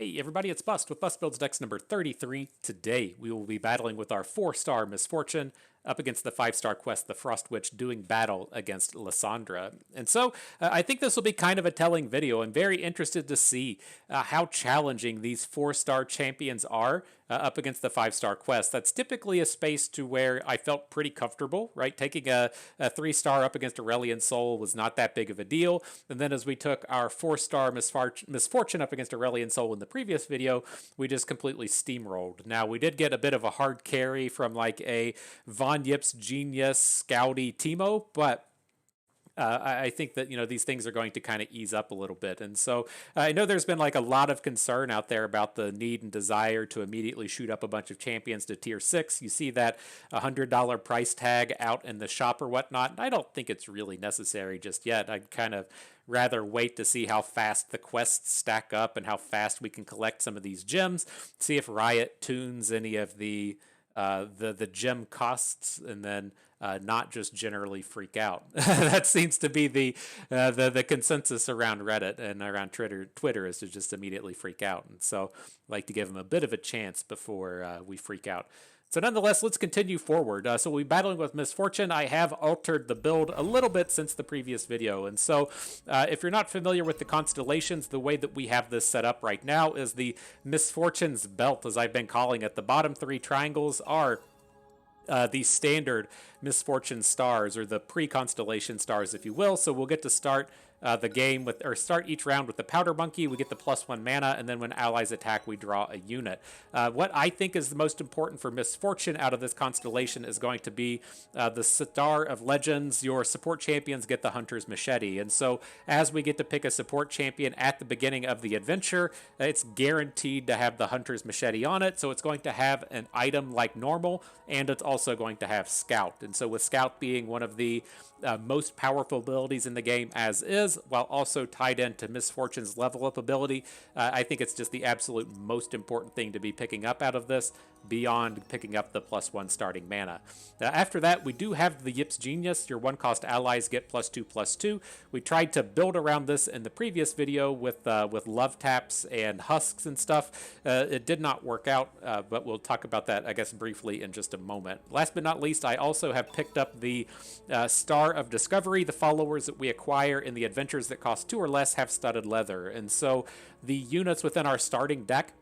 Hey everybody, it's Bust with Bust Builds Decks number 33. Today we will be battling with our 4-star Misfortune up against the 5-star Quest, the Frost Witch, doing battle against Lissandra. And so I think this will be kind of a telling video. I'm very interested to see how challenging these 4-star champions are up against the 5-star Quest. That's typically a space to where I felt pretty comfortable, right? Taking a 3-star up against Aurelian Soul was not that big of a deal. And then as we took our 4-star Misfortune up against Aurelian Soul in the previous video, we just completely steamrolled. Now, we did get a bit of a hard carry from like a Von Yip's Genius Scouty Teemo, but I think that, these things are going to kind of ease up a little bit. And so I know there's been like a lot of concern out there about the need and desire to immediately shoot up a bunch of champions to tier 6. You see that $100 price tag out in the shop or whatnot. And I don't think it's really necessary just yet. I'd kind of rather wait to see how fast the quests stack up and how fast we can collect some of these gems. See if Riot tunes any of the gem costs, and then not just generally freak out. That seems to be the consensus around Reddit and around Twitter is to just immediately freak out. And so I like to give them a bit of a chance before we freak out. So nonetheless, let's continue forward. So we'll be battling with Misfortune. I have altered the build a little bit since the previous video. And so if you're not familiar with the constellations, the way that we have this set up right now is the Misfortune's Belt, as I've been calling it. The bottom 3 triangles are the standard Misfortune stars, or the pre-constellation stars, if you will. So we'll get to start the game with, or start each round with the Powder Monkey. We get the +1 mana, and then when allies attack, we draw a unit. What I think is the most important for Misfortune out of this constellation is going to be the Star of Legends. Your support champions get the Hunter's Machete, and so as we get to pick a support champion at the beginning of the adventure, it's guaranteed to have the Hunter's Machete on it. So it's going to have an item like normal, and it's also going to have Scout. And so with Scout being one of the most powerful abilities in the game as is, while also tied into Misfortune's level up ability, I think it's just the absolute most important thing to be picking up out of this, beyond picking up the +1 starting mana. After that, we do have the Yip's Genius. Your 1-cost allies get +2/+2. We tried to build around this in the previous video with love taps and husks and stuff. It did not work out, but we'll talk about that, I guess, briefly in just a moment. Last but not least, I also have picked up the Star of Discovery. The followers that we acquire in the adventures that cost 2 or less have studded leather. And so the units within our starting deck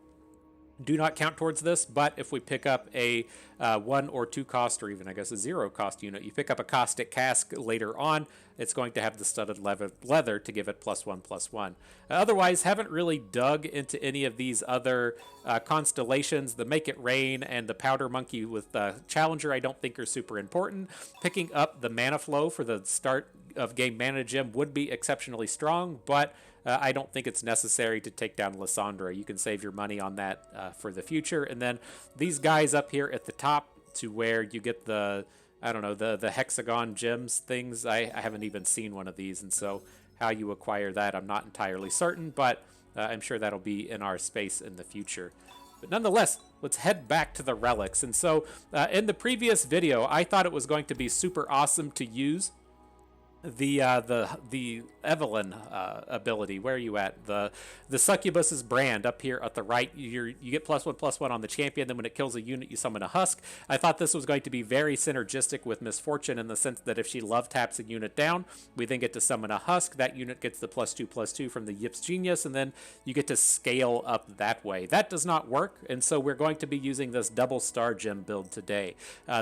do not count towards this, but if we pick up a 1 or 2 cost, or even I guess a 0 cost unit, you pick up a Caustic Cask later on, it's going to have the studded leather to give it +1/+1. Otherwise, haven't really dug into any of these other constellations. The Make It Rain and the Powder Monkey with Challenger I don't think are super important. Picking up the Mana Flow for the start of game mana gem would be exceptionally strong, but I don't think it's necessary to take down Lissandra. You can save your money on that for the future. And then these guys up here at the top, to where you get the, I don't know, the hexagon gems things. I haven't even seen one of these, and so how you acquire that, I'm not entirely certain, but I'm sure that'll be in our space in the future. But nonetheless, let's head back to the relics. And so in the previous video, I thought it was going to be super awesome to use the Evelyn ability. Where are you at? The Succubus's brand up here at the right. You get +1/+1 on the champion. Then when it kills a unit, you summon a husk. I thought this was going to be very synergistic with Misfortune, in the sense that if she love taps a unit down, we then get to summon a husk. That unit gets the +2/+2 from the Yip's Genius, and then you get to scale up that way. That does not work, and so we're going to be using this double star gem build today.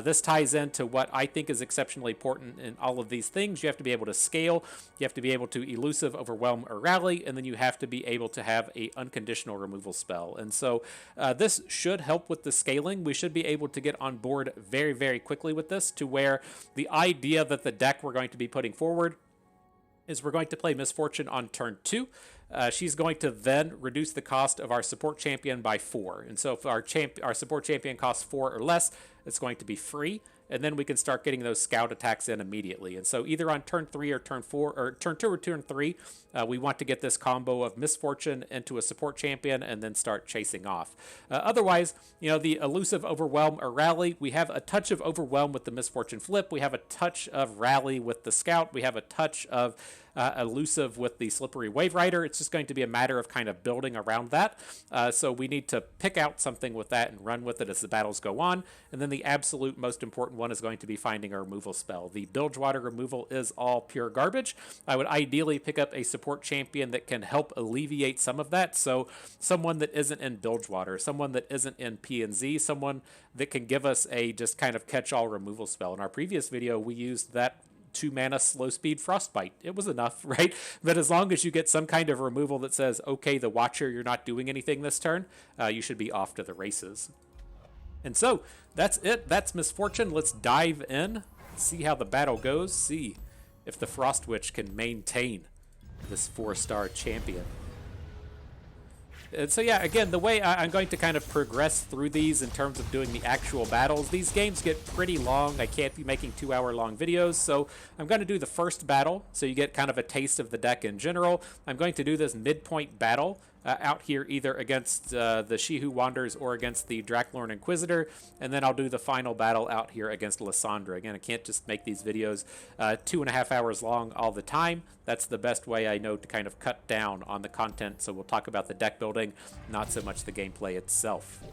This ties into what I think is exceptionally important in all of these things. You have to be able to scale, you have to be able to elusive, overwhelm, or rally, and then you have to be able to have a unconditional removal spell. And so this should help with the scaling. We should be able to get on board very, very quickly with this, to where the idea that the deck we're going to be putting forward is we're going to play Misfortune on turn 2. She's going to then reduce the cost of our support champion by 4. And so if our support champion costs 4 or less, it's going to be free. And then we can start getting those scout attacks in immediately. And so either on turn 3 or turn 4, or turn 2 or turn 3, we want to get this combo of Misfortune into a support champion and then start chasing off. Otherwise, the elusive overwhelm or rally, we have a touch of overwhelm with the Misfortune flip. We have a touch of rally with the scout. We have a touch of elusive with the Slippery Wave Rider. It's just going to be a matter of kind of building around that. So we need to pick out something with that and run with it as the battles go on. And then the absolute most important one is going to be finding a removal spell. The Bilgewater removal is all pure garbage. I would ideally pick up a support champion that can help alleviate some of that. So someone that isn't in Bilgewater, someone that isn't in P&Z, someone that can give us a just kind of catch-all removal spell. In our previous video, we used that 2-mana slow speed Frostbite. It was enough, right? But as long as you get some kind of removal that says, okay, the Watcher, you're not doing anything this turn, you should be off to the races. And so that's it. That's Misfortune. Let's dive in, see how the battle goes, see if the Frost Witch can maintain this 4-star champion. And so yeah, again, the way I'm going to kind of progress through these in terms of doing the actual battles, these games get pretty long. I can't be making 2-hour-long videos, so I'm going to do the first battle, so you get kind of a taste of the deck in general. I'm going to do this midpoint battle out here either against the She Who Wanders or against the Draklorn Inquisitor, and then I'll do the final battle out here against Lissandra. Again, I can't just make these videos 2.5 hours long all the time. That's the best way I know to kind of cut down on the content, so we'll talk about the deck building, not so much the gameplay itself.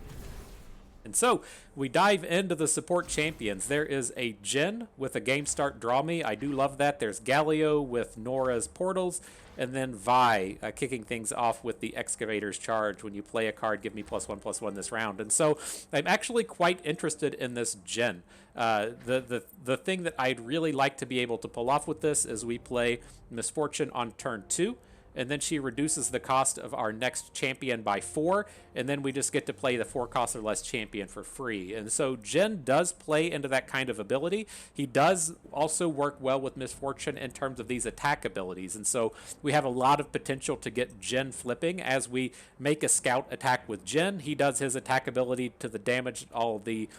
And so we dive into the support champions. There is a Jhin with a game start draw me. I do love that. There's Galio with Nora's portals, and then Vi kicking things off with the Excavator's Charge. When you play a card, give me +1/+1 this round. And so I'm actually quite interested in this Jhin. The thing that I'd really like to be able to pull off with this is we play Misfortune on turn 2. And then she reduces the cost of our next champion by 4, and then we just get to play the 4 cost or less champion for free. And so Jhin does play into that kind of ability. He does also work well with Misfortune in terms of these attack abilities, and so we have a lot of potential to get Jhin flipping. As we make a scout attack with Jhin, he does his attack ability to the damage all the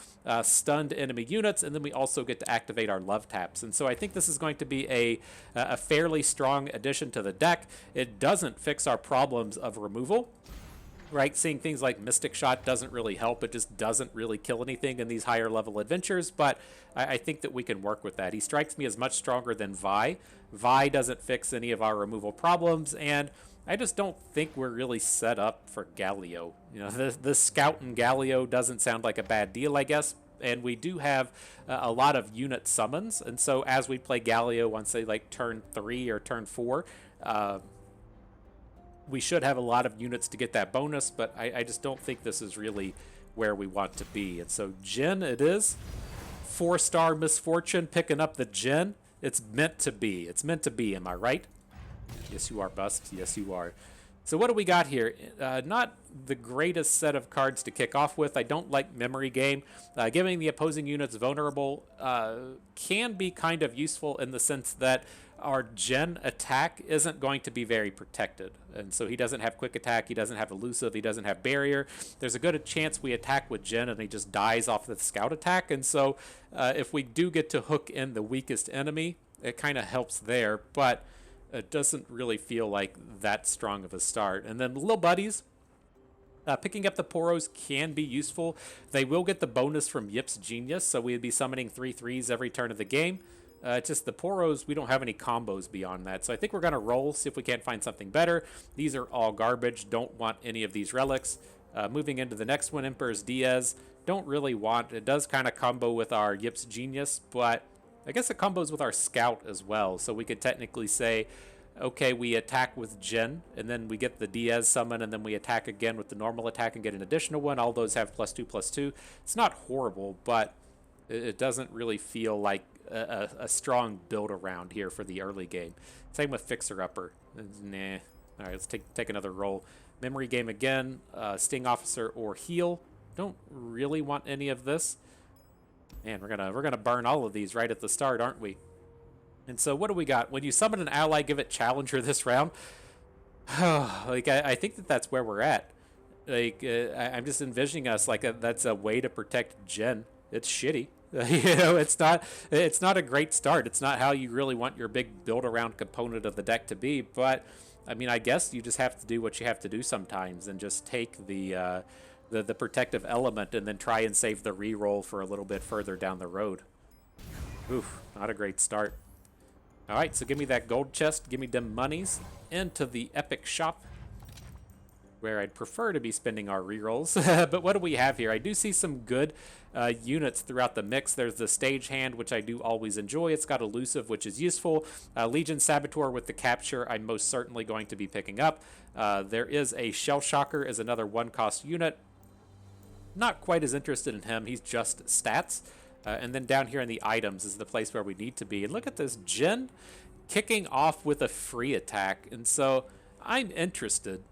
stunned enemy units, and then we also get to activate our love taps. And so I think this is going to be a fairly strong addition to the deck. It doesn't fix our problems of removal, right? Seeing things like Mystic Shot doesn't really help. It just doesn't really kill anything in these higher level adventures, but I think that we can work with that. He strikes me as much stronger than Vi. Vi doesn't fix any of our removal problems, and I just don't think we're really set up for Galio. You know, the Scout and Galio doesn't sound like a bad deal, I guess. And we do have a lot of unit summons, and so as we play Galio on, say, like turn 3 or turn 4, we should have a lot of units to get that bonus, but I just don't think this is really where we want to be. And so Jhin it is. 4-star Misfortune picking up the Jhin. It's meant to be. It's meant to be, am I right? Yes, you are, Bust. Yes, you are. So what do we got here? Not the greatest set of cards to kick off with. I don't like Memory Game. Giving the opposing units vulnerable can be kind of useful in the sense that our Jhin attack isn't going to be very protected. And so he doesn't have quick attack, he doesn't have elusive, he doesn't have barrier. There's a good chance we attack with Jhin and he just dies off the scout attack. And so if we do get to hook in the weakest enemy, it kind of helps there, but it doesn't really feel like that strong of a start. And then little buddies, picking up the Poros can be useful. They will get the bonus from Yip's Genius, so we'd be summoning 3/3s every turn of the game. Just the Poros, we don't have any combos beyond that. So I think we're going to roll, see if we can't find something better. These are all garbage. Don't want any of these relics. Moving into the next one, Emperor's Diaz. Don't really want. It does kind of combo with our Yip's Genius, but I guess it combos with our Scout as well. So we could technically say, okay, we attack with Jhin, and then we get the Diaz summon, and then we attack again with the normal attack and get an additional one. All those have +2/+2. It's not horrible, but it doesn't really feel like a strong build around here for the early game. Same with Fixer Upper. Nah. All right, let's take another roll. Memory Game again. Sting Officer or Heal. Don't really want any of this. Man, we're gonna burn all of these right at the start, aren't we? And so what do we got? When you summon an ally, give it Challenger this round. Like I think that's where we're at. Like I'm just envisioning us like that's a way to protect Jhin. It's shitty. You know, it's not a great start. It's not how you really want your big build around component of the deck to be. But I mean, I guess you just have to do what you have to do sometimes, and just take the protective element and then try and save the reroll for a little bit further down the road. Oof, not a great start. All right, so give me that gold chest. Give me them monies into the epic shop, where I'd prefer to be spending our rerolls. But what do we have here? I do see some good units throughout the mix. There's the Stage Hand, which I do always enjoy. It's got Elusive, which is useful. Legion Saboteur with the Capture, I'm most certainly going to be picking up. There is a Shell Shocker as another one-cost unit. Not quite as interested in him. He's just stats. And then down here in the items is the place where we need to be. And look at this Jin kicking off with a free attack. And so I'm interested.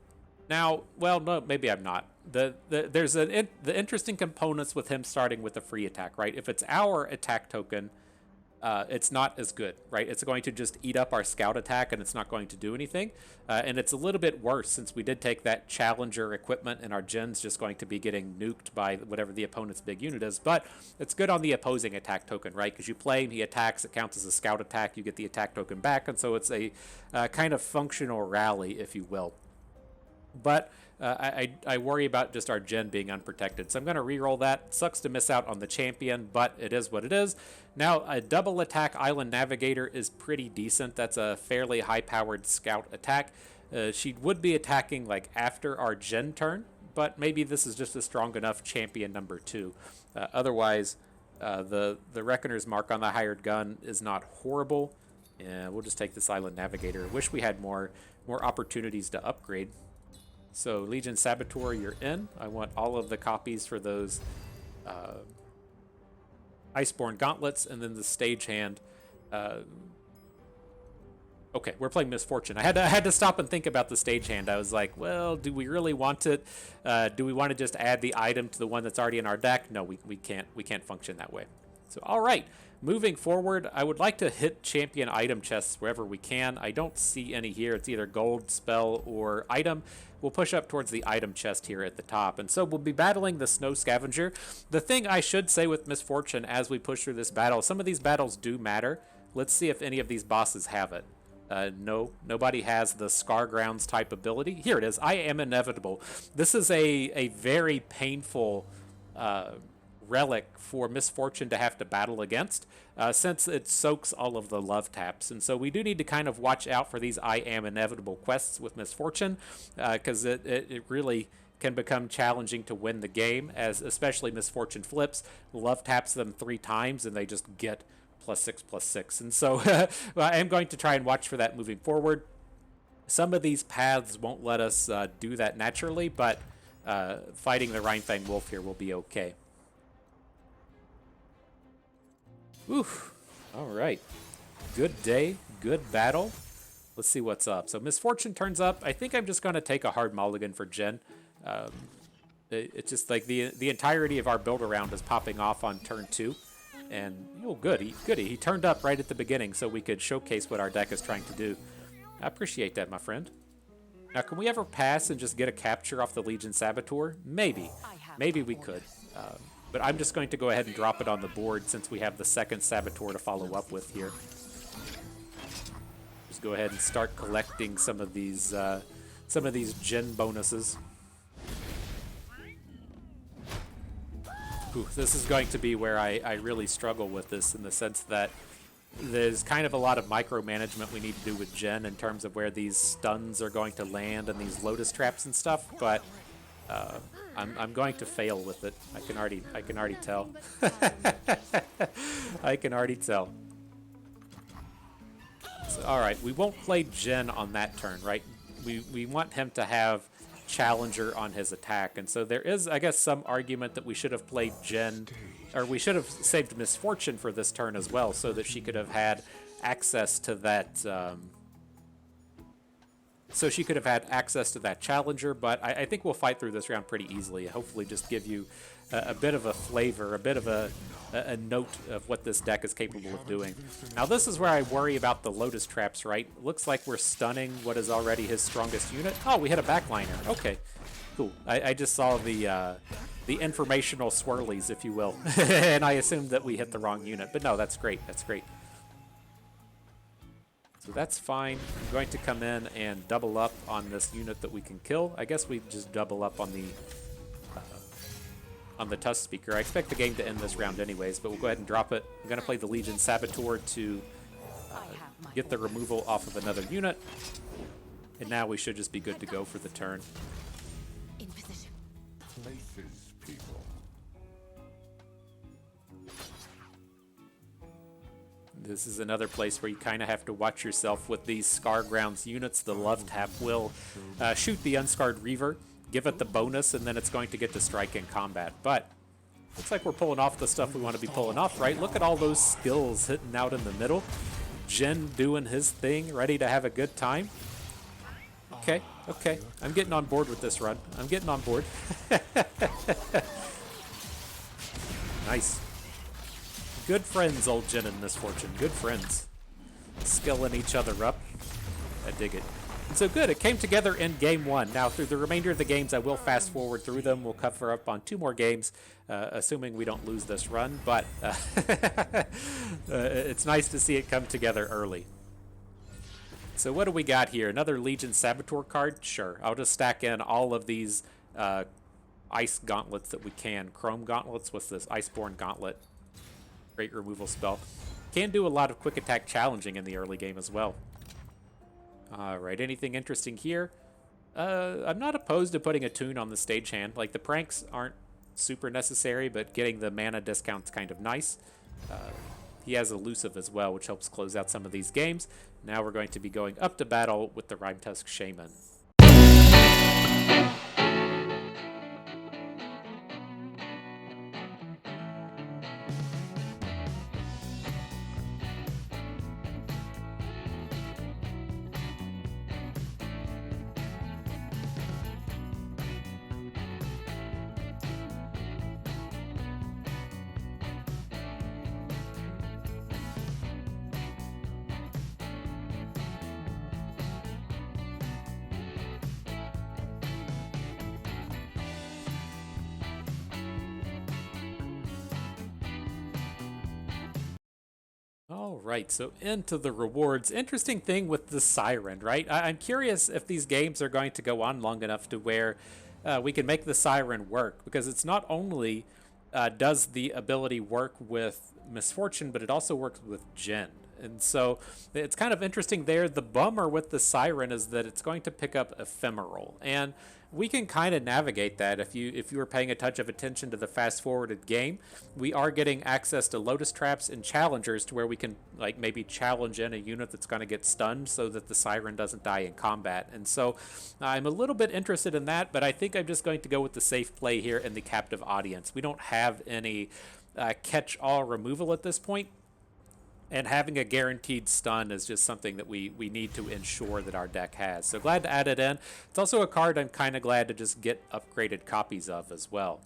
Now, well, no, maybe I'm not. There's the interesting components with him starting with a free attack, right? If it's our attack token, it's not as good, right? It's going to just eat up our scout attack and it's not going to do anything. And it's a little bit worse since we did take that challenger equipment and our Jin's just going to be getting nuked by whatever the opponent's big unit is. But it's good on the opposing attack token, right? Because you play him, he attacks, it counts as a scout attack, you get the attack token back. And so it's a kind of functional rally, if you will. But I worry about just our Jin being unprotected. So I'm going to reroll that. Sucks to miss out on the champion, but it is what it is. Now, a double attack Island Navigator is pretty decent. That's a fairly high-powered scout attack. She would be attacking like after our Jin turn, but maybe this is just a strong enough champion number 2. Otherwise, the Reckoner's Mark on the hired gun is not horrible. Yeah, we'll just take this Island Navigator. Wish we had more opportunities to upgrade. So Legion Saboteur, you're in. I want all of the copies for those Iceborne Gauntlets, and then the Stagehand. Okay, we're playing Misfortune. I had to stop and think about the Stagehand. I was like, well, do we really want it? Do we want to just add the item to the one that's already in our deck? No, we can't function that way. So all right, moving forward, I would like to hit champion item chests wherever we can. I don't see any here. It's either gold, spell, or item. We'll push up towards the item chest here at the top. And so we'll be battling the Snow Scavenger. The thing I should say with Misfortune as we push through this battle, some of these battles do matter. Let's see if any of these bosses have it. No, nobody has the Scar Grounds type ability. Here it is. I am inevitable. This is a very painful relic for Misfortune to have to battle against, since it soaks all of the love taps. And so we do need to kind of watch out for these I am inevitable quests with Misfortune, because it really can become challenging to win the game, as especially Misfortune flips, love taps them 3 times, and they just get +6/+6. And so I am going to try and watch for that moving forward. Some of these paths won't let us do that naturally, but fighting the Rhinefang Wolf here will be okay. Oof. All right. Good day. Good battle. Let's see what's up. So Misfortune turns up. I think I'm just going to take a hard mulligan for Jin. It's just like the entirety of our build around is popping off on turn 2. And, oh, goody. He turned up right at the beginning so we could showcase what our deck is trying to do. I appreciate that, my friend. Now, can we ever pass and just get a capture off the Legion Saboteur? Maybe. Maybe we could. But I'm just going to go ahead and drop it on the board since we have the second Saboteur to follow up with here. Just go ahead and start collecting some of these Jin bonuses. Ooh, this is going to be where I really struggle with this, in the sense that there's kind of a lot of micromanagement we need to do with Jin in terms of where these stuns are going to land and these lotus traps and stuff, but I'm going to fail with it. I can already tell. I can already tell. So, all right, we won't play Jin on that turn, right? We want him to have Challenger on his attack, and so there is, I guess, some argument that we should have played Jin, or we should have saved Misfortune for this turn as well, so that she could have had access to that. So she could have had access to that Challenger, but I think we'll fight through this round pretty easily. Hopefully just give you a bit of a flavor, a bit of a note of what this deck is capable of doing. Now this is where I worry about the Lotus Traps, right? Looks like we're stunning what is already his strongest unit. Oh, we hit a backliner. Okay, cool. I just saw the informational swirlies, if you will, and I assumed that we hit the wrong unit. But no, that's great. That's great. So that's fine. I'm going to come in and double up on this unit that we can kill. I guess we just double up on the Tusk Speaker. I expect the game to end this round anyways, but we'll go ahead and drop it. I'm going to play the Legion Saboteur to get the removal off of another unit. And now we should just be good to go for the turn. In position. Places people. This is another place where you kind of have to watch yourself with these Scar Grounds units. The Love Tap will shoot the Unscarred Reaver, give it the bonus, and then it's going to get to strike in combat. But looks like we're pulling off the stuff we want to be pulling off, right? Look at all those skills hitting out in the middle. Jin doing his thing, ready to have a good time. Okay, okay. I'm getting on board with this run. I'm getting on board. Nice. Good friends, old Jin and Misfortune. Good friends. Skilling each other up. I dig it. And so good, it came together in game one. Now, through the remainder of the games, I will fast forward through them. We'll cover up on 2 more games, assuming we don't lose this run. But it's nice to see it come together early. So what do we got here? Another Legion Saboteur card? Sure. I'll just stack in all of these ice gauntlets that we can. Chrome gauntlets. What's this? Iceborne Gauntlet. Great removal spell. Can do a lot of quick attack challenging in the early game as well. Alright, anything interesting here? I'm not opposed to putting a tune on the stagehand. Like, the pranks aren't super necessary, but getting the mana discount's kind of nice. He has Elusive as well, which helps close out some of these games. Now we're going to be going up to battle with the Rhymetusk Shaman. All right, so into the rewards. Interesting thing with the Siren, right? I'm curious if these games are going to go on long enough to where we can make the Siren work, because it's not only does the ability work with Misfortune, but it also works with Jin. And so it's kind of interesting there. The bummer with the Siren is that it's going to pick up Ephemeral, and we can kind of navigate that if you were paying a touch of attention to the fast forwarded game. We are getting access to Lotus Traps and Challengers to where we can like maybe challenge in a unit that's going to get stunned so that the Siren doesn't die in combat. And so I'm a little bit interested in that, but I think I'm just going to go with the safe play here in the Captive Audience. We don't have any catch-all removal at this point. And having a guaranteed stun is just something that we need to ensure that our deck has. So glad to add it in. It's also a card I'm kind of glad to just get upgraded copies of as well.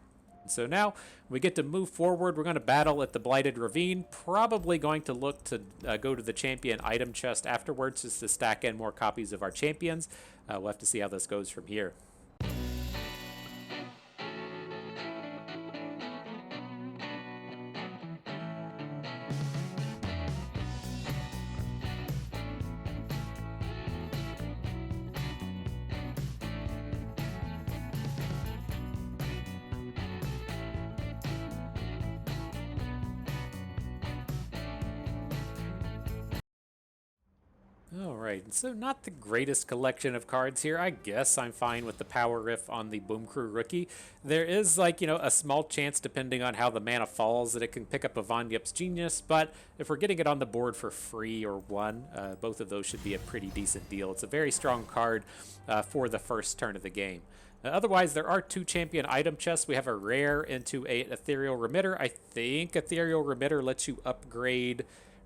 So now we get to move forward. We're going to battle at the Blighted Ravine. Probably going to look to go to the champion item chest afterwards just to stack in more copies of our champions. We'll have to see how this goes from here. Alright, so not the greatest collection of cards here. I guess I'm fine with the Power Riff on the Boom Crew Rookie. There is, like, a small chance, depending on how the mana falls, that it can pick up a Von Yip's Genius, but if we're getting it on the board for free or 1, both of those should be a pretty decent deal. It's a very strong card for the first turn of the game. Otherwise, there are 2 champion item chests. We have a rare into a Ethereal Remitter. I think Ethereal Remitter lets you upgrade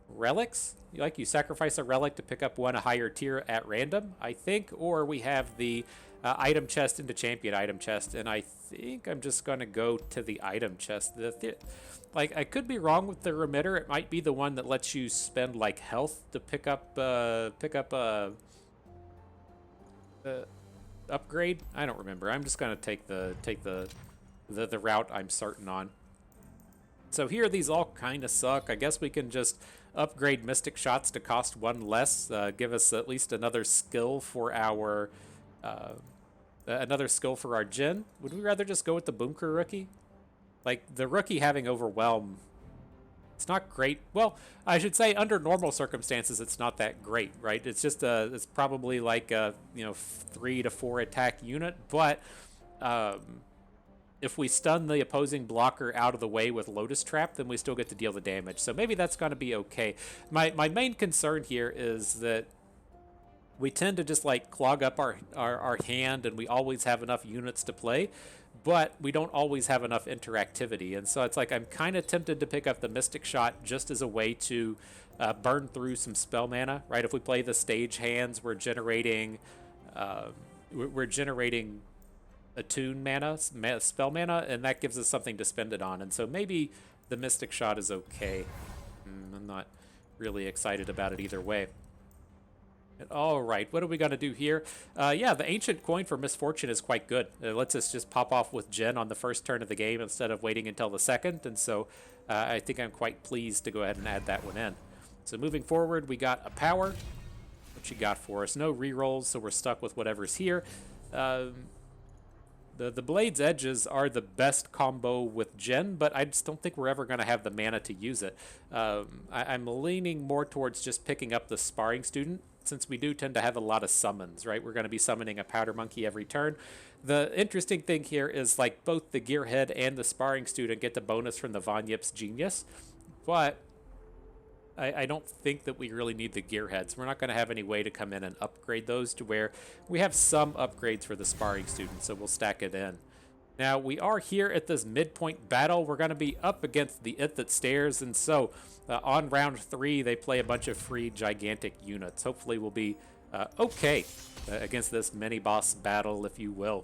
relics. You sacrifice a relic to pick up one a higher tier at random, I think. Or we have the item chest into champion item chest, and I think I'm just going to go to the item chest. I could be wrong with the remitter. It might be the one that lets you spend like health to pick up upgrade. I don't remember. I'm just going to take the route I'm certain on. So here, these all kind of suck. I guess we can just upgrade Mystic Shots to cost 1 less, give us at least another skill for our Jin. Would we rather just go with the Boom Crew Rookie? Like, the Rookie having Overwhelm It's not great. Well, I should say under normal circumstances, it's not that great, right? It's just it's probably like a 3 to 4 attack unit, but if we stun the opposing blocker out of the way with Lotus Trap, then we still get to deal the damage. So maybe that's going to be okay. My main concern here is that we tend to just like clog up our hand, and we always have enough units to play, but we don't always have enough interactivity. And so it's like I'm kind of tempted to pick up the Mystic Shot just as a way to burn through some spell mana, right? If we play the stage hands, we're generating attune mana, spell mana, and that gives us something to spend it on. And so maybe the Mystic Shot is okay. I'm not really excited about it either way. All right, what are we going to do here? Yeah, the Ancient Coin for Misfortune is quite good. It lets us just pop off with Jen on the first turn of the game instead of waiting until the second, and so I think I'm quite pleased to go ahead and add that one in. So moving forward, we got a power. What you got for us? No rerolls, so we're stuck with whatever's here. The Blade's Edges are the best combo with Jen, but I just don't think we're ever going to have the mana to use it. I'm leaning more towards just picking up the Sparring Student, since we do tend to have a lot of summons, right? We're going to be summoning a Powder Monkey every turn. The interesting thing here is like both the Gearhead and the Sparring Student get the bonus from the Von Yip's Genius, but I don't think that we really need the Gearheads. We're not going to have any way to come in and upgrade those to where we have some upgrades for the Sparring Student, so we'll stack it in. Now, we are here at this midpoint battle. We're going to be up against the It That Stares, and so on round 3, they play a bunch of free gigantic units. Hopefully we'll be okay against this mini-boss battle, if you will.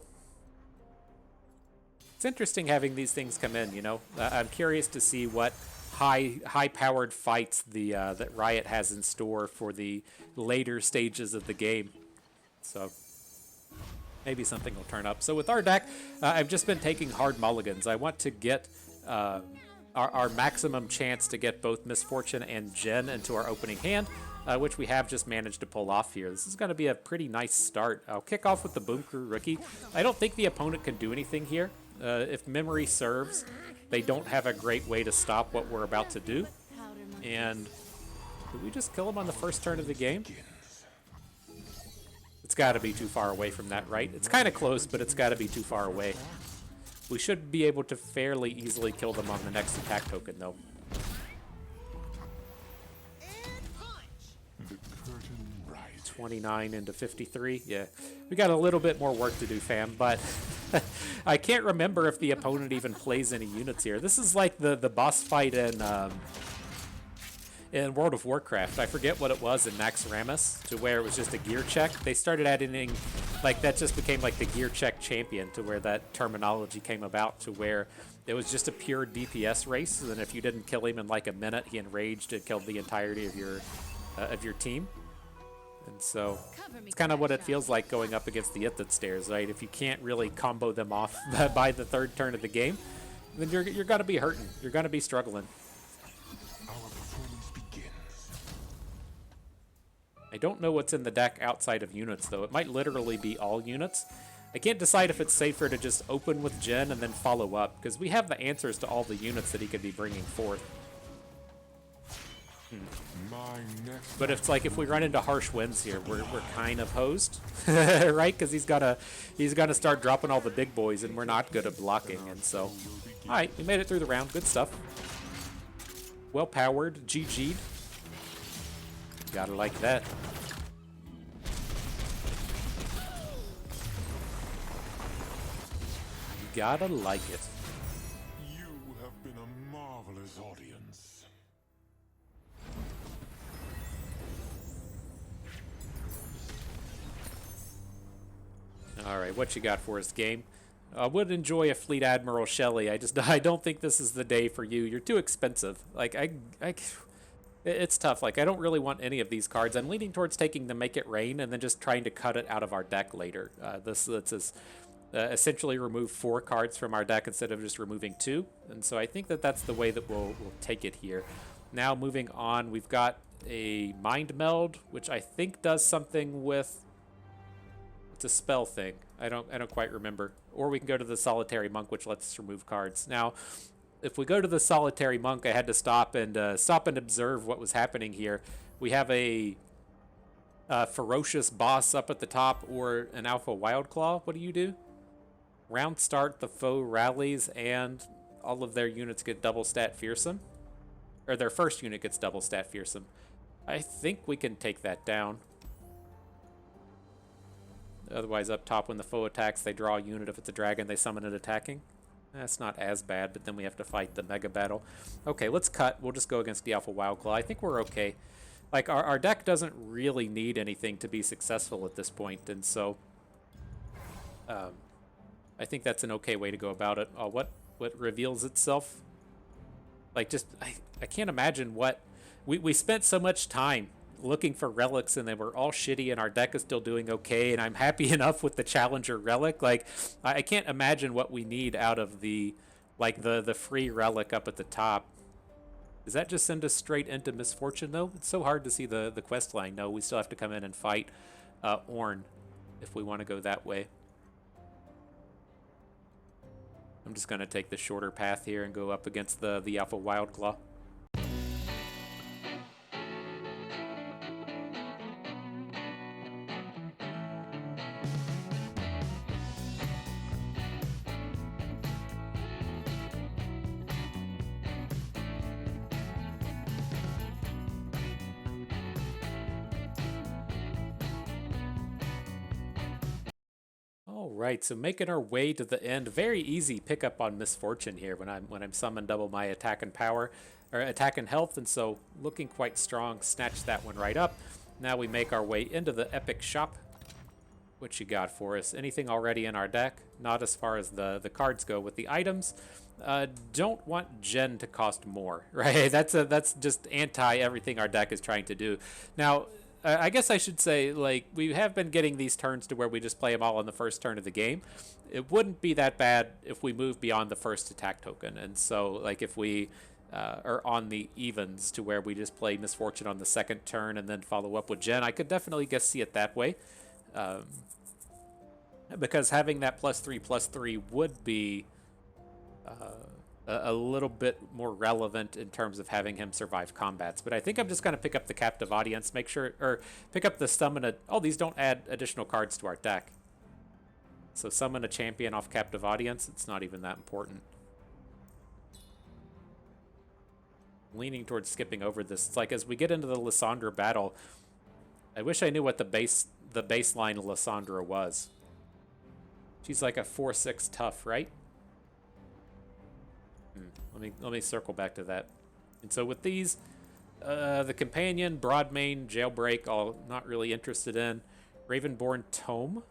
It's interesting having these things come in, you know. I'm curious to see what high-powered fights that Riot has in store for the later stages of the game. So maybe something will turn up. So with our deck, I've just been taking hard mulligans. I want to get our maximum chance to get both Misfortune and Jen into our opening hand, which we have just managed to pull off here. This is going to be a pretty nice start. I'll kick off with the Boom Crew Rookie. I don't think the opponent can do anything here. If memory serves, they don't have a great way to stop what we're about to do. And did we just kill him on the first turn of the game? It's got to be too far away from that, right? It's kind of close, but it's got to be too far away. We should be able to fairly easily kill them on the next attack token, though. The curtain rises. 29 into 53. Yeah, we got a little bit more work to do, fam, but I can't remember if the opponent even plays any units here. This is like the boss fight in World of Warcraft. I forget what it was in Naxxramas, to where it was just a gear check. They started adding, like, that just became like the gear check champion, to where that terminology came about, to where it was just a pure DPS race, and if you didn't kill him in like a minute, he enraged and killed the entirety of your team. And so it's kind of what it feels like going up against the It That Stares, right? If you can't really combo them off by the third turn of the game, then you're going to be hurting. You're going to be struggling. Our performance begins. I don't know what's in the deck outside of units, though. It might literally be all units. I can't decide if it's safer to just open with Jen and then follow up, because we have the answers to all the units that he could be bringing forth. But it's like if we run into harsh winds here, we're kind of hosed, right? Because he's gonna start dropping all the big boys, and we're not good at blocking. And so, all right, we made it through the round. Good stuff. Well powered, GG'd. Gotta like that. Gotta like it. You have been a marvelous audience. All right, what you got for us, game? I would enjoy a Fleet Admiral Shelley. I don't think this is the day for you. You're too expensive. Like it's tough. Like I don't really want any of these cards. I'm leaning towards taking the Make It Rain and then just trying to cut it out of our deck later. This lets us essentially remove 4 cards from our deck instead of just removing 2. And so I think that that's the way that we'll take it here. Now moving on, we've got a Mind Meld, which I think does something with. It's a spell thing. I don't quite remember. Or we can go to the Solitary Monk, which lets us remove cards. Now, if we go to the solitary monk, I had to stop and observe what was happening here. We have a ferocious boss up at the top or an alpha wild claw. What do you do? Round start, the foe rallies, and all of their units get double stat fearsome. Or their first unit gets double stat fearsome. I think we can take that down. Otherwise, up top, when the foe attacks, they draw a unit. If it's a dragon, they summon it attacking. That's not as bad, but then we have to fight the mega battle. Okay, let's cut. We'll just go against the alpha wild claw. I think we're okay. Like, our deck doesn't really need anything to be successful at this point, and so I think that's an okay way to go about it. What reveals itself? Like, just, I can't imagine what... We spent so much time looking for relics, and they were all shitty, and our deck is still doing okay, and I'm happy enough with the Challenger relic. Like, I can't imagine what we need out of the, like, the free relic up at the top. Does that just send us straight into Misfortune, though? It's so hard to see the quest line. No, we still have to come in and fight Ornn if we want to go that way. I'm just going to take the shorter path here and go up against the Alpha Wildclaw. Right, so making our way to the end. Very easy pickup on Misfortune here when I'm summoned double my attack and power, or attack and health, and so looking quite strong. Snatch that one right up. Now we make our way into the epic shop. What you got for us? Anything already in our deck? Not as far as the cards go. With the items, don't want Gen to cost more, right? That's just anti everything our deck is trying to do. Now, I guess I should say, like, we have been getting these turns to where we just play them all on the first turn of the game. It wouldn't be that bad if we move beyond the first attack token. And so, like, if we are on the evens to where we just play Misfortune on the second turn and then follow up with Gen, I could definitely see it that way. Because having that +3/+3 would be a little bit more relevant in terms of having him survive combats. But I think I'm just going to pick up the Captive Audience, make sure, or pick up the Summon oh, these don't add additional cards to our deck. So summon a champion off Captive Audience, it's not even that important. Leaning towards skipping over this. It's like, as we get into the Lissandra battle, I wish I knew what the baseline Lissandra was. She's like a 4/6 tough, right? Let me circle back to that. And so with these, the Companion, Broadmane, Jailbreak, all not really interested in. Ravenborn Tome.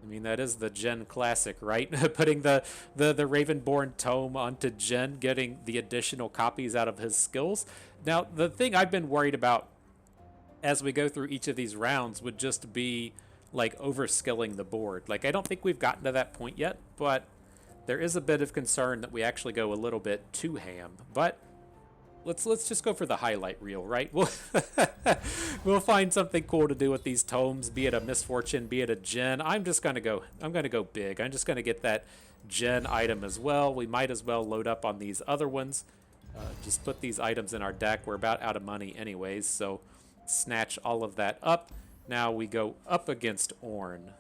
I mean, that is the Gen classic, right? Putting the Ravenborn Tome onto Gen, getting the additional copies out of his skills. Now, the thing I've been worried about as we go through each of these rounds would just be, like, overskilling the board. Like, I don't think we've gotten to that point yet, but there is a bit of concern that we actually go a little bit too ham. But let's just go for the highlight reel, right? We'll find something cool to do with these tomes, be it a Misfortune, be it a Gen. I'm gonna go big. I'm just gonna get that Gen item as well. We might as well load up on these other ones. Just put these items in our deck. We're about out of money anyways, so snatch all of that up. Now we go up against Ornn.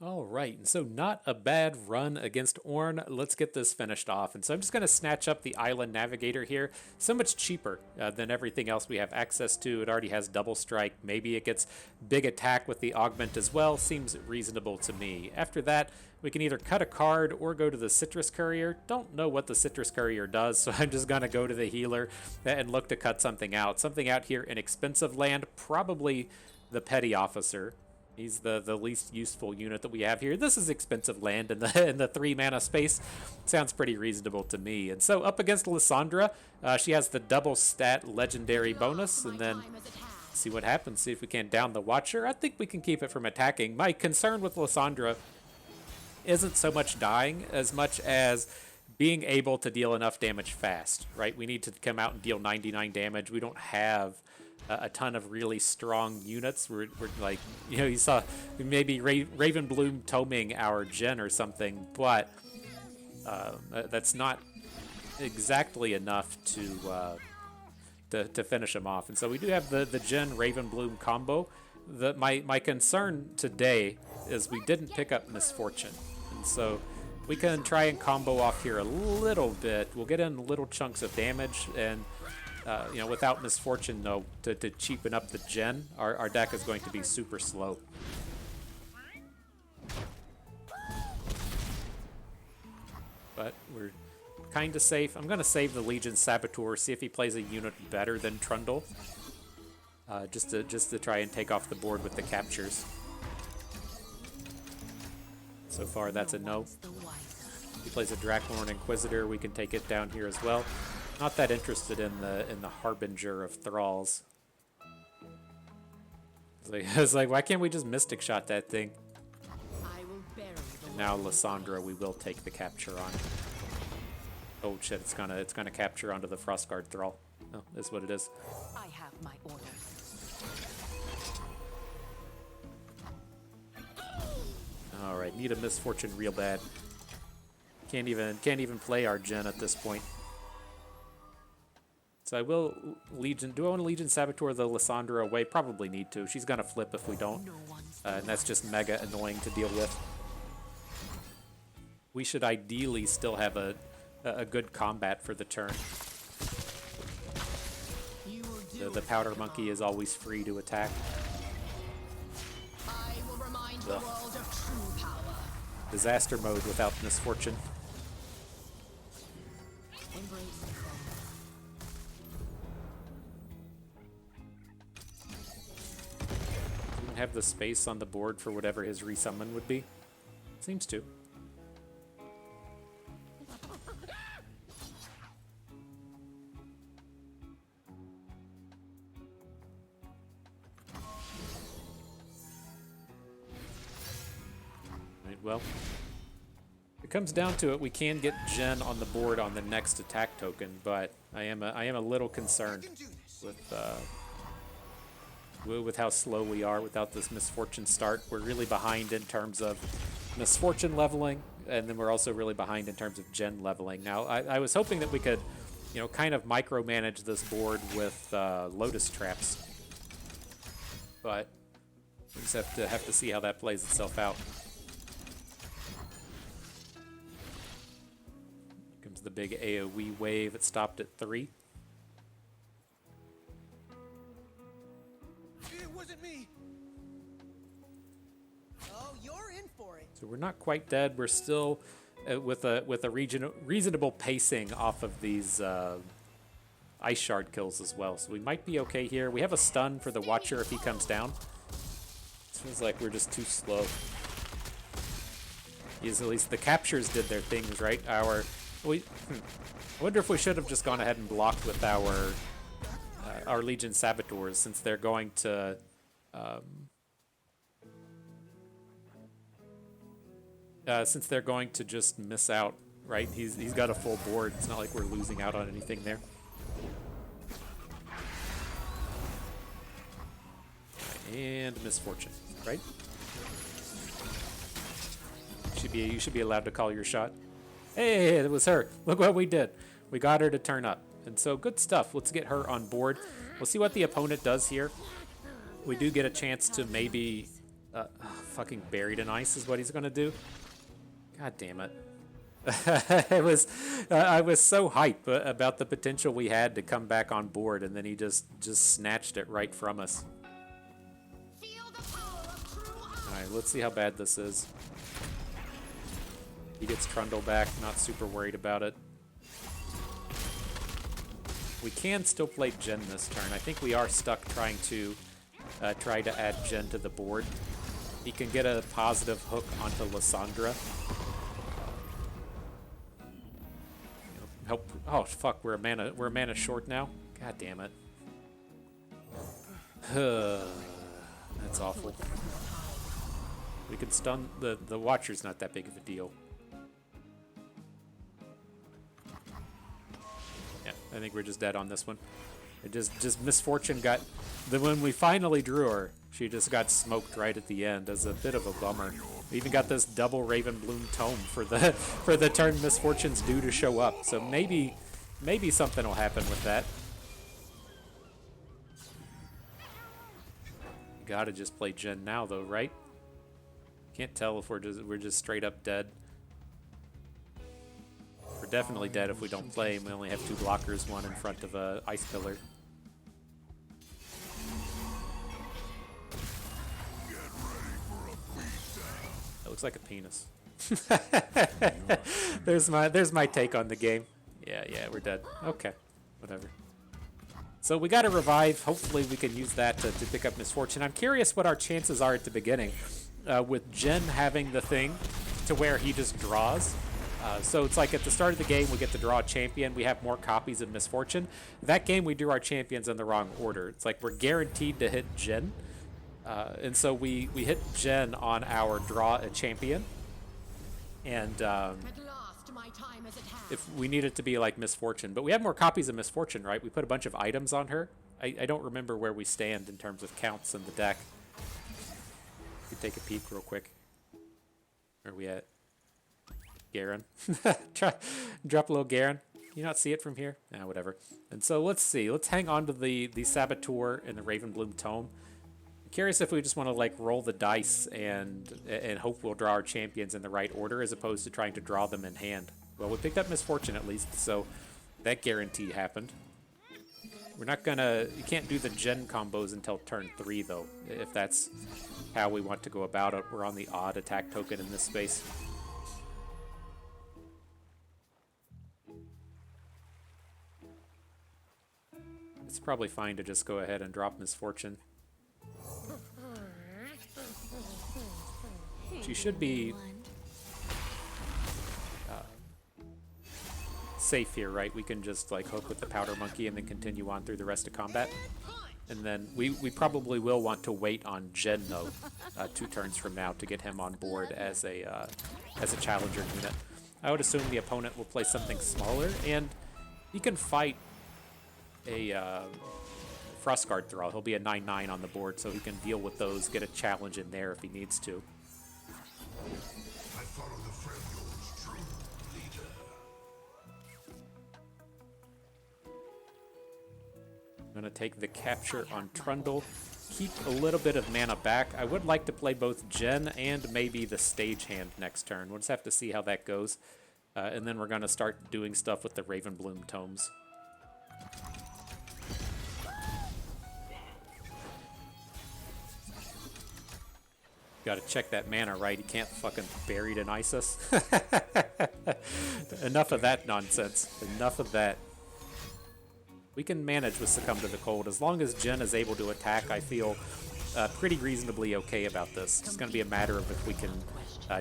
All right, and so not a bad run against Ornn. Let's get this finished off. And so I'm just going to snatch up the Island Navigator here. So much cheaper than everything else we have access to. It already has double strike. Maybe it gets big attack with the augment as well. Seems reasonable to me. After that, we can either cut a card or go to the Citrus Courier. Don't know what the Citrus Courier does, so I'm just going to go to the healer and look to cut something out. Something out here in expensive land, probably the Petty Officer. He's the least useful unit that we have here. This is expensive land in the 3 mana space. Sounds pretty reasonable to me. And so up against Lissandra, she has the double stat legendary bonus, and then see what happens. See if we can down the Watcher. I think we can keep it from attacking. My concern with Lissandra isn't so much dying as much as being able to deal enough damage fast, right? We need to come out and deal 99 damage. We don't have a ton of really strong units. We're like, you know, you saw maybe Ravenbloom toming our Gen or something, but that's not exactly enough to finish him off. And so we do have the Gen Ravenbloom combo. My concern today is we didn't pick up Misfortune, and so we can try and combo off here a little bit. We'll get in little chunks of damage, and you know, without Misfortune, though, to cheapen up the Gen, our deck is going to be super slow. But we're kind of safe. I'm going to save the Legion Saboteur, see if he plays a unit better than Trundle, just to try and take off the board with the captures. So far, that's a no. If he plays a Draklorn Inquisitor, we can take it down here as well. Not that interested in the Harbinger of Thralls. It's like, why can't we just Mystic Shot that thing? And now Lissandra, we will take the capture on. Oh shit! It's gonna capture onto the Frostguard Thrall. Oh, that's what it is. I have my orders. All right, need a Misfortune real bad. Can't even play our Gen at this point. So I will Legion. Do I want to Legion Saboteur the Lissandra away? Probably need to. She's gonna flip if we don't, and that's just mega annoying to deal with. We should ideally still have a good combat for the turn. The Powder Monkey is always free to attack. I will remind the world of true power. Disaster mode without Misfortune. Embrace Doesn't have the space on the board for whatever his resummon would be. Seems to. Well, if it comes down to it, we can get Gen on the board on the next attack token, but I am a little concerned with how slow we are without this Misfortune start. We're really behind in terms of Misfortune leveling, and then we're also really behind in terms of Gen leveling. Now, I was hoping that we could, you know, kind of micromanage this board with Lotus Traps, but we just have to see how that plays itself out. The big AoE wave. It stopped at 3. It wasn't me. Oh, you're in for it. So we're not quite dead. We're still with a reasonable pacing off of these Ice Shard kills as well. So we might be okay here. We have a stun for the Watcher if he comes down. It feels like we're just too slow. At least the captures did their things, right? I wonder if we should have just gone ahead and blocked with our Legion Saboteurs, since they're going to just miss out, right? He's got a full board. It's not like we're losing out on anything there. And Misfortune, right? You should be allowed to call your shot. Hey, it was her. Look what we did. We got her to turn up. And so good stuff. Let's get her on board. We'll see what the opponent does here. We do get a chance to maybe Fucking buried in ice is what he's gonna do. God damn it. I was so hyped about the potential we had to come back on board, and then he just snatched it right from us. Feel the power of true power. Alright, let's see how bad this is. He gets Trundle back, not super worried about it. We can still play Jen this turn. I think we are stuck trying to add Jen to the board. He can get a positive hook onto Lissandra. Help! Oh fuck, we're a mana short now. God damn it. That's awful. We can stun the Watcher's not that big of a deal. Yeah, I think we're just dead on this one. It just Misfortune got when we finally drew her, she just got smoked right at the end as a bit of a bummer. We even got this double Raven Bloom Tome for the turn Misfortune's due to show up. So maybe something will happen with that. Gotta just play Jen now though, right? Can't tell if we're just straight up dead. We're definitely dead if we don't play, and we only have 2 blockers, one in front of a ice pillar. That looks like a penis. There's my take on the game. Yeah, we're dead. Okay, whatever. So we got to revive. Hopefully we can use that to pick up Misfortune. I'm curious what our chances are at the beginning with Jen having the thing to where he just draws. So it's like at the start of the game, we get to draw a champion. We have more copies of Misfortune. That game, we drew our champions in the wrong order. It's like we're guaranteed to hit Jen. And so we hit Jen on our draw a champion. And At last, my time as it has. if we need it to be like Misfortune. But we have more copies of Misfortune, right? We put a bunch of items on her. I don't remember where we stand in terms of counts in the deck. We could take a peek real quick. Where are we at? Garen. Drop a little Garen. You not see it from here? Nah, whatever. And so let's see. Let's hang on to the Saboteur and the Ravenbloom Tome. I'm curious if we just want to like roll the dice and hope we'll draw our champions in the right order as opposed to trying to draw them in hand. Well, we picked up Misfortune at least, so that guarantee happened. We're not gonna... You can't do the Gen combos until turn 3, though, if that's how we want to go about it. We're on the odd attack token in this space. It's probably fine to just go ahead and drop Misfortune. She should be safe here, right? We can just like hook with the Powder Monkey and then continue on through the rest of combat. And then we probably will want to wait on Jen though, 2 turns from now to get him on board as a challenger unit. I would assume the opponent will play something smaller, and he can fight a Frostguard Thrall. He'll be a 9/9 on the board, so he can deal with those, get a challenge in there if he needs to. I follow the Fremul's true leader. I'm going to take the capture on Trundle, keep a little bit of mana back. I would like to play both Jen and maybe the Stagehand next turn. We'll just have to see how that goes. And then we're going to start doing stuff with the Ravenbloom Tomes. Got to check that mana, right? He can't fucking buried in Isis. Enough of that nonsense. Enough of that. We can manage with Succumb to the Cold. As long as Jen is able to attack, I feel pretty reasonably okay about this. It's going to be a matter of if we can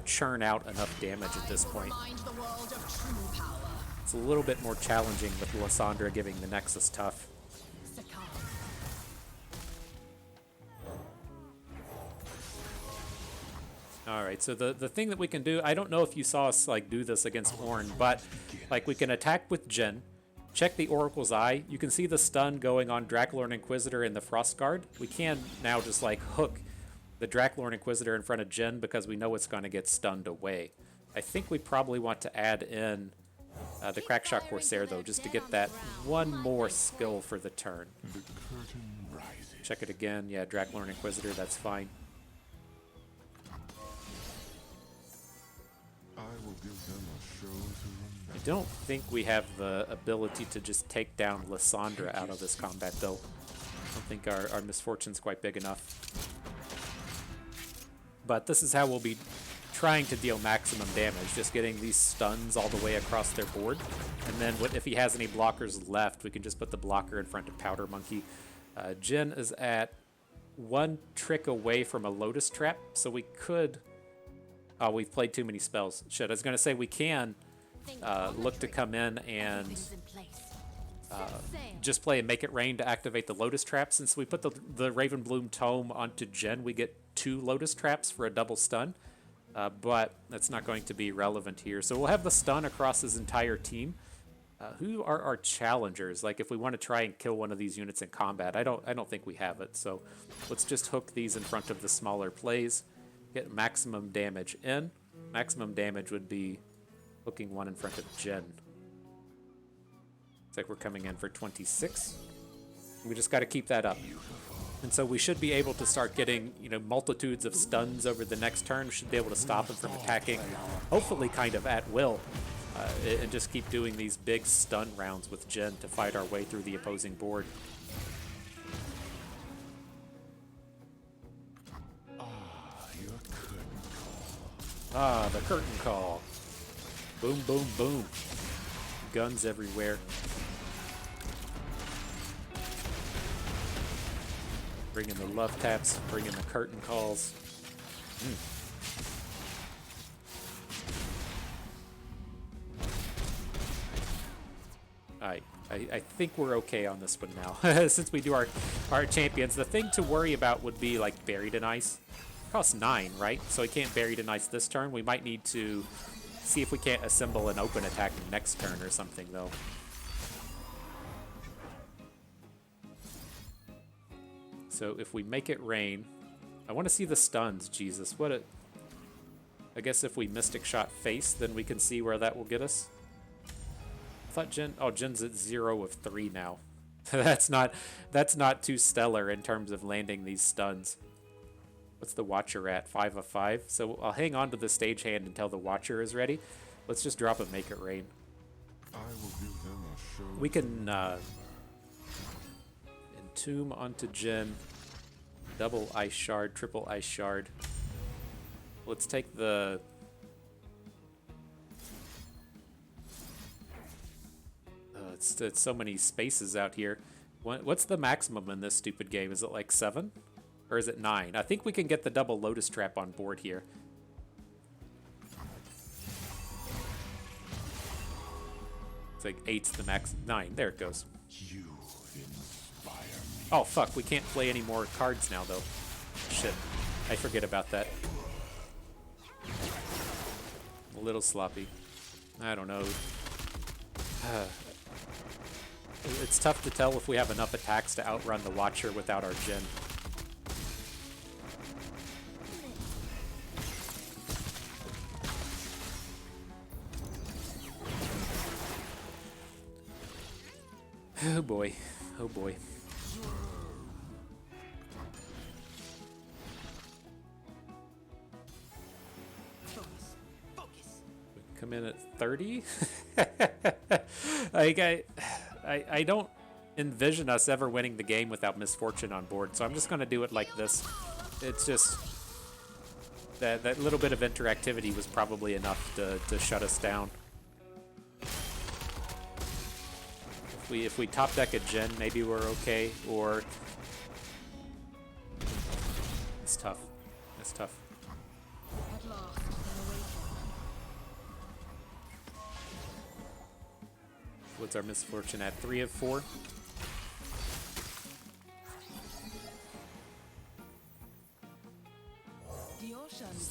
churn out enough damage at this point. Remind the world of true power. It's a little bit more challenging with Lissandra giving the Nexus tough. Succumb. Alright, so the thing that we can do, I don't know if you saw us like do this against Ornn, but like we can attack with Jen, check the Oracle's Eye, you can see the stun going on Draculorn Inquisitor and the Frostguard. We can now just like hook the Draculorn Inquisitor in front of Jen because we know it's going to get stunned away. I think we probably want to add in the Crackshot Corsair though, just to get that one more skill for the turn. The curtain rises. Check it again, yeah, Draculorn Inquisitor, that's fine. give them a show to remember. I don't think we have the ability to just take down Lissandra out of this combat, though. I don't think our misfortune's quite big enough. But this is how we'll be trying to deal maximum damage, just getting these stuns all the way across their board. And then if he has any blockers left, we can just put the blocker in front of Powder Monkey. Jin is at 1 trick away from a Lotus Trap, so we could... Oh, we've played too many spells. Shit, I was going to say we can look to come in and just play and Make It Rain to activate the Lotus Trap. Since we put the Ravenbloom Tome onto Jin, we get 2 Lotus Traps for a double stun. But that's not going to be relevant here. So we'll have the stun across his entire team. Who are our challengers? Like, if we want to try and kill one of these units in combat, I don't think we have it. So let's just hook these in front of the smaller plays. Get maximum damage in. Maximum damage would be hooking one in front of Jin. It's like we're coming in for 26. We just got to keep that up. And so we should be able to start getting, multitudes of stuns over the next turn. We should be able to stop him from attacking, hopefully kind of at will, and just keep doing these big stun rounds with Jin to fight our way through the opposing board. Your curtain call. Ah, the curtain call. Boom, boom, boom. Guns everywhere. Bring in the love taps, bring in the curtain calls. I think we're okay on this one now. Since we do our champions, the thing to worry about would be like Buried in Ice. Costs 9, right? So he can't Buried in Ice this turn. We might need to see if we can't assemble an open attack next turn or something, though. So if we Make It Rain, I want to see the stuns. Jesus, I guess if we Mystic Shot face, then we can see where that will get us. I thought Jin's at 0 of 3 now. That's not too stellar in terms of landing these stuns. What's the Watcher at? 5 of 5. So I'll hang on to the stagehand until the Watcher is ready. Let's just drop a Make It Rain. I will give them a show. We can Entomb onto Jin. Double Ice Shard, triple Ice Shard. Let's take the... it's so many spaces out here. What's the maximum in this stupid game? Is it like 7? Or is it 9? I think we can get the double Lotus Trap on board here. It's like 8's the max. 9. There it goes. You inspire me. Oh, fuck. We can't play any more cards now, though. Shit. I forget about that. A little sloppy. I don't know. It's tough to tell if we have enough attacks to outrun the Watcher without our Jin. Oh boy. Oh boy. Come in at 30? Like, I don't envision us ever winning the game without Misfortune on board, so I'm just going to do it like this. It's just... That little bit of interactivity was probably enough to shut us down. If we top deck a Jin, maybe we're okay, or... It's tough. It's tough. At last, an awakening. What's our Misfortune at? 3 of 4?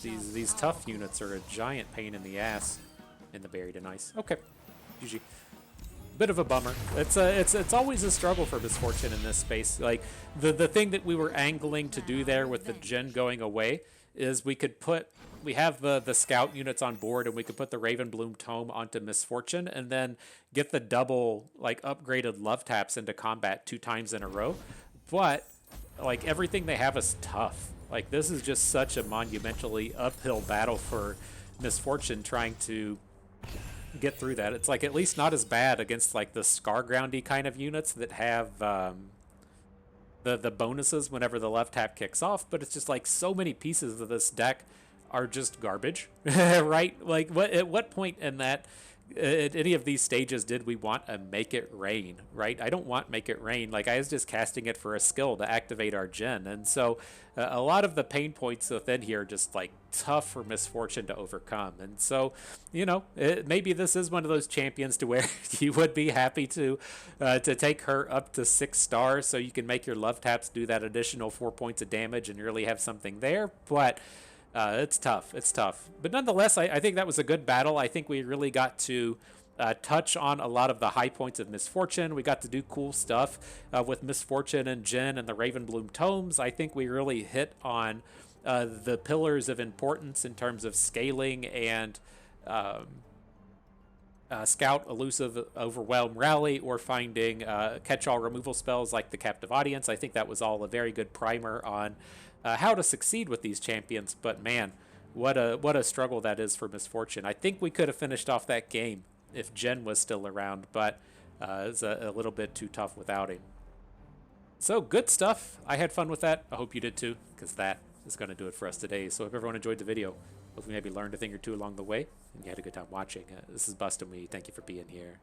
These tough units are a giant pain in the ass in the Buried in Ice. Okay. GG. Bit of a bummer. It's always a struggle for Misfortune in this space. Like, the thing that we were angling to do there with the Jin going away is we have the scout units on board, and we could put the Ravenbloom Tome onto Misfortune and then get the double, like, upgraded love taps into combat 2 times in a row. But, like, everything they have is tough. Like, this is just such a monumentally uphill battle for Misfortune trying to get through that. It's like at least not as bad against like the Scargroundy kind of units that have the bonuses whenever the left tap kicks off, but it's just like so many pieces of this deck are just garbage, right? Like at what point in that at any of these stages did we want a Make It Rain, right? I don't want Make It Rain. Like I was just casting it for a skill to activate our gen, and so a lot of the pain points within here are just like tough for Misfortune to overcome. And so, you know, maybe this is one of those champions to where you would be happy to take her up to 6 stars, so you can make your love taps do that additional 4 points of damage and really have something there, but. It's tough. It's tough. But nonetheless, I think that was a good battle. I think we really got to touch on a lot of the high points of Misfortune. We got to do cool stuff with Misfortune and Jin and the Ravenbloom tomes. I think we really hit on the pillars of importance in terms of scaling and Scout, Elusive, Overwhelm, Rally, or finding catch-all removal spells like the Captive Audience. I think that was all a very good primer on how to succeed with these champions, but man, what a struggle that is for Misfortune. I think we could have finished off that game if Jen was still around, but it's a little bit too tough without him. So good stuff. I had fun with that. I hope you did too, because that is going to do it for us today. So if everyone enjoyed the video, hope we maybe learned a thing or two along the way, and you had a good time watching. This is Bust and we thank you for being here.